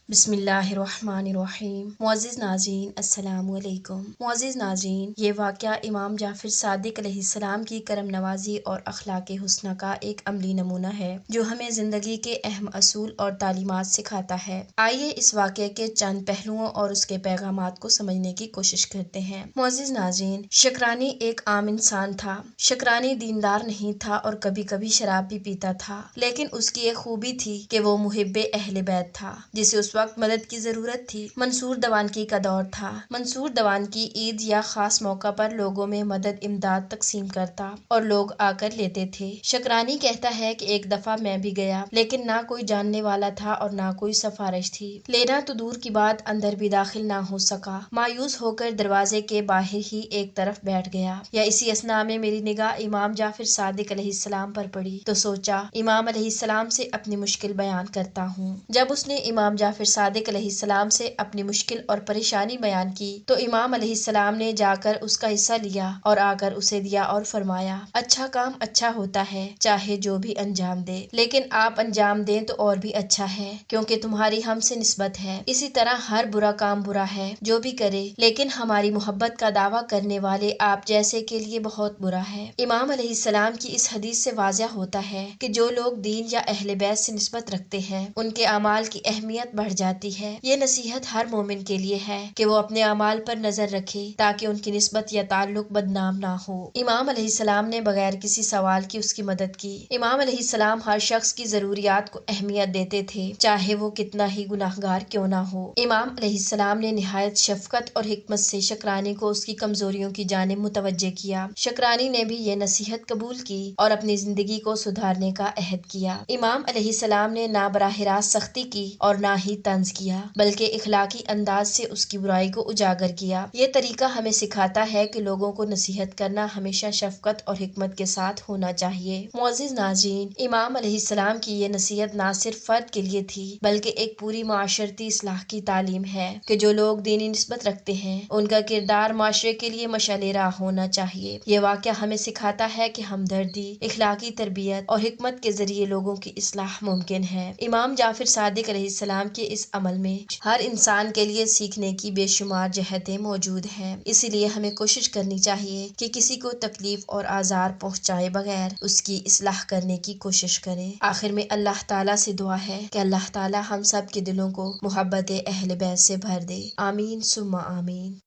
بسم اللہ الرحمن الرحیم۔ معزز ناظرین السلام علیکم۔ معزز ناظرین، یہ واقعہ امام جعفر صادق علیہ السلام کی کرم نوازی اور اخلاق حسنہ کا ایک عملی نمونہ ہے جو ہمیں زندگی کے اہم اصول اور تعلیمات سکھاتا ہے۔ آئیے اس واقعے کے چند پہلوؤں اور اس کے پیغامات کو سمجھنے کی کوشش کرتے ہیں۔ معزز ناظرین، شکرانی ایک عام انسان تھا۔ شکرانی دیندار نہیں تھا اور کبھی کبھی شراب بھی پیتا تھا، لیکن اس کی ایک خوبی تھی کہ وہ محب اہل بیت تھا جسے اس وقت مدد کی ضرورت تھی۔ منصور دوانکی کا دور تھا۔ منصور دوانکی عید یا خاص موقع پر لوگوں میں مدد امداد تقسیم کرتا اور لوگ آ کر لیتے تھے۔ شکرانی کہتا ہے کہ ایک دفعہ میں بھی گیا، لیکن نہ کوئی جاننے والا تھا اور نہ کوئی سفارش تھی۔ لینا تو دور کی بات، اندر بھی داخل نہ ہو سکا۔ مایوس ہو کر دروازے کے باہر ہی ایک طرف بیٹھ گیا۔ اسی اثنا میں میری نگاہ امام جعفر صادق علیہ السلام پر پڑی تو سوچا امام علیہ السلام سے اپنی مشکل بیان کرتا ہوں۔ جب اس نے امام جعفر صادق علیہ السلام سے اپنی مشکل اور پریشانی بیان کی تو امام علیہ السلام نے جا کر اس کا حصہ لیا اور آ کر اسے دیا اور فرمایا، اچھا کام اچھا ہوتا ہے چاہے جو بھی انجام دے، لیکن آپ انجام دیں تو اور بھی اچھا ہے کیونکہ تمہاری ہم سے نسبت ہے۔ اسی طرح ہر برا کام برا ہے جو بھی کرے، لیکن ہماری محبت کا دعویٰ کرنے والے آپ جیسے کے لیے بہت برا ہے۔ امام علیہ السلام کی اس حدیث سے واضح ہوتا ہے کہ جو لوگ دین یا اہل بیت سے نسبت رکھتے ہیں ان کے اعمال کی اہمیت بڑھ جاتی ہے۔ یہ نصیحت ہر مومن کے لیے ہے کہ وہ اپنے اعمال پر نظر رکھے تاکہ ان کی نسبت یا تعلق بدنام نہ ہو۔ امام علیہ السلام نے بغیر کسی سوال کی اس کی مدد کی۔ امام علیہ السلام ہر شخص کی ضروریات کو اہمیت دیتے تھے چاہے وہ کتنا ہی گناہگار کیوں نہ ہو۔ امام علیہ السلام نے نہایت شفقت اور حکمت سے شکرانی کو اس کی کمزوریوں کی جانب متوجہ کیا۔ شکرانی نے بھی یہ نصیحت قبول کی اور اپنی زندگی کو سدھارنے کا عہد کیا۔ امام علیہ السلام نے نہ براہ راست سختی کی اور نہ ہی طنز کیا، بلکہ اخلاقی انداز سے اس کی برائی کو اجاگر کیا۔ یہ طریقہ ہمیں سکھاتا ہے کہ لوگوں کو نصیحت کرنا ہمیشہ شفقت اور حکمت کے ساتھ ہونا چاہیے۔ معزز ناظرین، امام علیہ السلام کی یہ نصیحت نہ صرف فرد کے لیے تھی بلکہ ایک پوری معاشرتی اصلاح کی تعلیم ہے کہ جو لوگ دینی نسبت رکھتے ہیں ان کا کردار معاشرے کے لیے مشعل راہ ہونا چاہیے۔ یہ واقعہ ہمیں سکھاتا ہے کہ ہمدردی، اخلاقی تربیت اور حکمت کے ذریعے لوگوں کی اصلاح ممکن ہے۔ امام جعفر صادق علیہ السلام کے اس عمل میں ہر انسان کے لیے سیکھنے کی بے شمار جہتیں موجود ہیں، اسی لیے ہمیں کوشش کرنی چاہیے کہ کسی کو تکلیف اور آزار پہنچائے بغیر اس کی اصلاح کرنے کی کوشش کریں۔ آخر میں اللہ تعالیٰ سے دعا ہے کہ اللہ تعالیٰ ہم سب کے دلوں کو محبت اہل بیت سے بھر دے۔ آمین ثم آمین۔